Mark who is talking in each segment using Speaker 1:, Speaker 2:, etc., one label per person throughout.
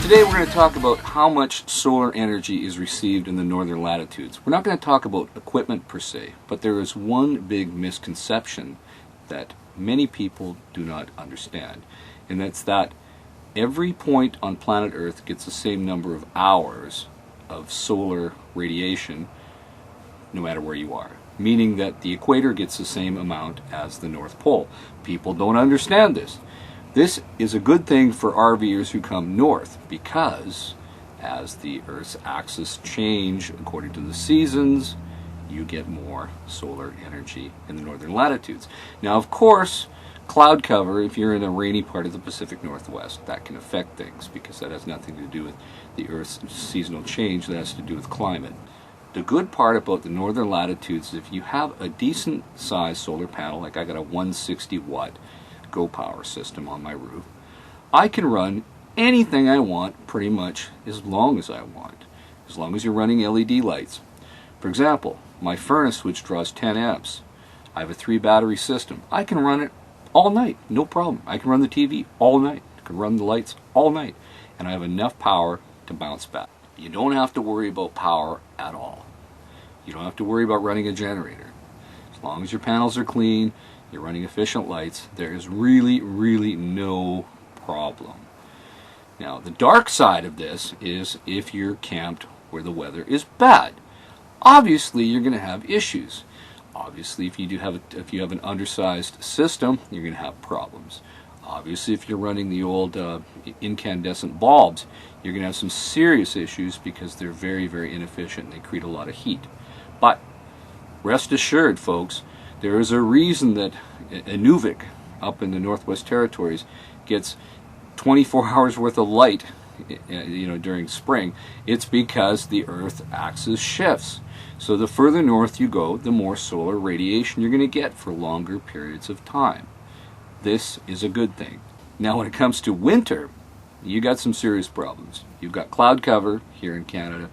Speaker 1: Today we're going to talk about how much solar energy is received in the northern latitudes. We're not going to talk about equipment per se, but there is one big misconception that many people do not understand, and that's that every point on planet Earth gets the same number of hours of solar radiation no matter where you are, meaning that the equator gets the same amount as the North Pole. People don't understand this. This is a good thing for RVers who come north because as the Earth's axis change according to the seasons, you get more solar energy in the northern latitudes. Now, of course, cloud cover, if you're in a rainy part of the Pacific Northwest, that can affect things because that has nothing to do with the Earth's seasonal change. That has to do with climate. The good part about the northern latitudes is if you have a decent sized solar panel, like I got a 160 watt Go Power system on my roof, I can run anything I want pretty much as long as I want, as long as you're running LED lights. For example, my furnace, which draws 10 amps, I have a 3 battery system. I can run it all night, no problem. I can run the TV all night. I can run the lights all night. And I have enough power to bounce back. You don't have to worry about power at all. You don't have to worry about running a generator. As long as your panels are clean, you're running efficient lights, there is really no problem. Now, the dark side of this is if you're camped where the weather is bad. Obviously, you're going to have issues. Obviously, if you have an undersized system, you're going to have problems. Obviously, if you're running the old incandescent bulbs, you're going to have some serious issues because they're very inefficient and they create a lot of heat. But rest assured, folks, there is a reason that Inuvik up in the Northwest Territories gets 24 hours worth of light during spring. It's because the Earth axis shifts. So the further north you go, the more solar radiation you're going to get for longer periods of time. This is a good thing. Now when it comes to winter, you got some serious problems. You've got cloud cover here in Canada.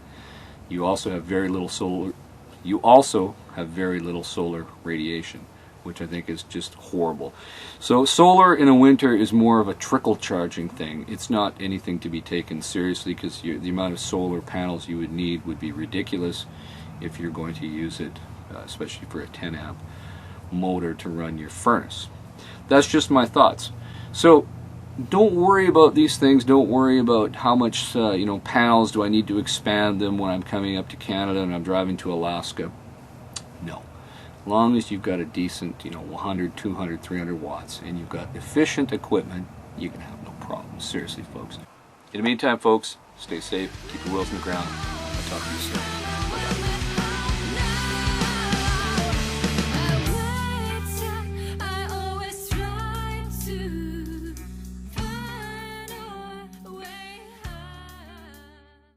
Speaker 1: You also have very little solar radiation, which I think is just horrible. So solar in a winter is more of a trickle charging thing. It's not anything to be taken seriously because the amount of solar panels you would need would be ridiculous if you're going to use it, especially for a 10 amp motor to run your furnace. That's just my thoughts. So don't worry about these things. Don't worry about how much panels do I need to expand them when I'm coming up to Canada and I'm driving to Alaska. No. As long as you've got a decent 100, 200, 300 watts and you've got efficient equipment, you can have no problems. Seriously, folks. In the meantime, folks, stay safe, keep your wheels in the ground. I'll talk to you soon.